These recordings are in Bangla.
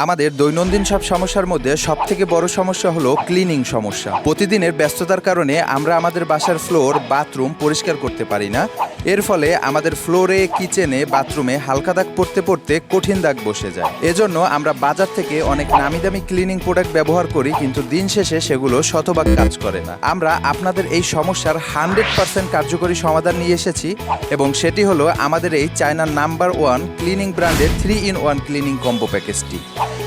আমাদের দৈনন্দিন সব সমস্যার মধ্যে সবথেকে বড় সমস্যা হলো ক্লিনিং সমস্যা। প্রতিদিনের ব্যস্ততার কারণে আমরা আমাদের বাসার ফ্লোর, বাথরুম পরিষ্কার করতে পারি না। এর ফলে আমাদের ফ্লোরে, কিচেনে, বাথরুমে হালকা দাগ পড়তে পড়তে কঠিন দাগ বসে যায়। এজন্য আমরা বাজার থেকে অনেক নামি দামি ক্লিনিং প্রোডাক্ট ব্যবহার করি, কিন্তু দিন শেষে সেগুলো শতভাগ কাজ করে না। আমরা আপনাদের এই সমস্যার 100% কার্যকরী সমাধান নিয়ে এসেছি, এবং সেটি হলো আমাদের এই চায়নার নাম্বার 1 ক্লিনিং ব্র্যান্ডের 3-in-1 ক্লিনিং কম্বো প্যাকেজটি।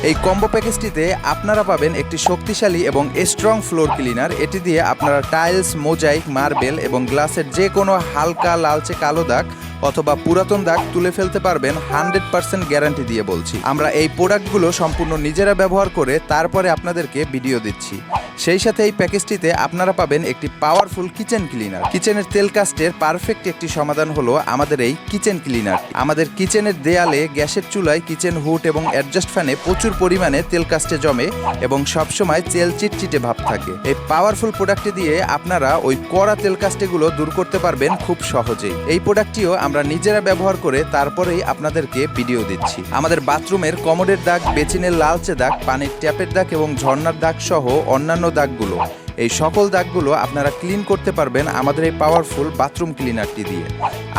এই কম্বো প্যাকেজটিতে আপনারা পাবেন একটি শক্তিশালী এবং স্ট্রং ফ্লোর ক্লিনার। এটি দিয়ে আপনারা টাইলস, মোজাইক, মার্বেল এবং গ্লাসের যে কোনো হালকা লালচে কালো দাগ অথবা পুরাতন দাগ তুলে ফেলতে পারবেন। 100% গ্যারান্টি দিয়ে বলছি। আমরা এই প্রোডাক্টগুলো সম্পূর্ণ নিজেরা ব্যবহার করে তারপরে আপনাদেরকে ভিডিও দিচ্ছি। সেই সাথে এই প্যাকেজটিতে আপনারা পাবেন একটি পাওয়ারফুল কিচেন ক্লিনার। কিচেনের তেল কাস্টের পারফেক্ট একটি সমাধান হলো আমাদের এই কিচেন ক্লিনার। আমাদের কিচেনের দেয়ালে, গ্যাসের চুলায়, কিচেন হুড এবং অ্যাডজাস্ট ফ্যানে প্রচুর পরিমাণে তেল কাস্টে জমে এবং সবসময় তেল চিটচিটে ভাব থাকে। এই পাওয়ারফুল প্রোডাক্টটি দিয়ে আপনারা ওই কড়া তেল কাস্টেগুলো দূর করতে পারবেন খুব সহজেই। এই প্রোডাক্টটিও আমরা নিজেরা ব্যবহার করে তারপরেই আপনাদেরকে ভিডিও দিচ্ছি। আমাদের বাথরুমের কমোডের দাগ, বেসিনের লালচে দাগ, পানির ট্যাপের দাগ এবং ঝর্ণার দাগ সহ অন্যান্য দাগগুলো, এই সকল দাগগুলো আপনারা ক্লিন করতে পারবেন আমাদের এই পাওয়ারফুল বাথরুম ক্লিনারটি দিয়ে।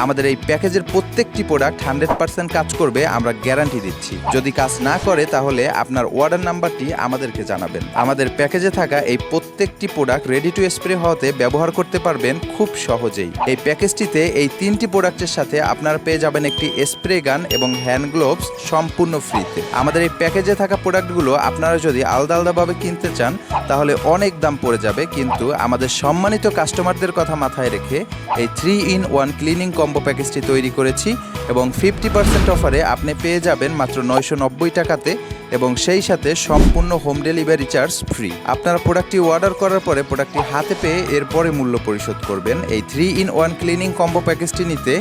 আমাদের এই প্যাকেজের প্রত্যেকটি প্রোডাক্ট 100% কাজ করবে, আমরা গ্যারান্টি দিচ্ছি। যদি কাজ না করে তাহলে আপনার অর্ডার নাম্বারটি আমাদেরকে জানাবেন। আমাদের প্যাকেজে থাকা এই প্রত্যেকটি প্রোডাক্ট রেডি টু স্প্রে হওয়াতে ব্যবহার করতে পারবেন খুব সহজেই। এই প্যাকেজটিতে এই 3টি প্রোডাক্টের সাথে আপনারা পেয়ে যাবেন একটি স্প্রে গান এবং হ্যান্ড গ্লোভস সম্পূর্ণ ফ্রিতে। আমাদের এই প্যাকেজে থাকা প্রোডাক্টগুলো আপনারা যদি আলাদা আলাদাভাবে কিনতে চান তাহলে অনেক দাম পড়ে যাবে, কিন্তু আমাদের সম্মানিত কাস্টমারদের কথা মাথায় রেখে এই 3-in-1 ক্লিনিং কম্বো প্যাকেজটি তৈরি করেছি, এবং 50% অফারে আপনি পেয়ে যাবেন মাত্র 990 টাকাতে, এবং সেই সাথে সম্পূর্ণ হোম ডেলিভারি চার্জ ফ্রি। আপনারা প্রোডাক্টটি অর্ডার করার পরে প্রোডাক্টটি হাতে পেয়ে এরপরে মূল্য পরিশোধ করবেন। এই 3-in-1 ক্লিনিং কম্বো প্যাকেজটি নিতে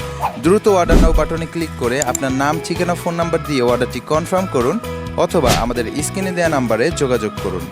দ্রুত অর্ডার নাও বাটনে ক্লিক করে আপনার নাম, ঠিকানা, ফোন নাম্বার দিয়ে অর্ডারটি কনফার্ম করুন, অথবা আমাদের স্ক্রিনে দেওয়া নাম্বারে যোগাযোগ করুন।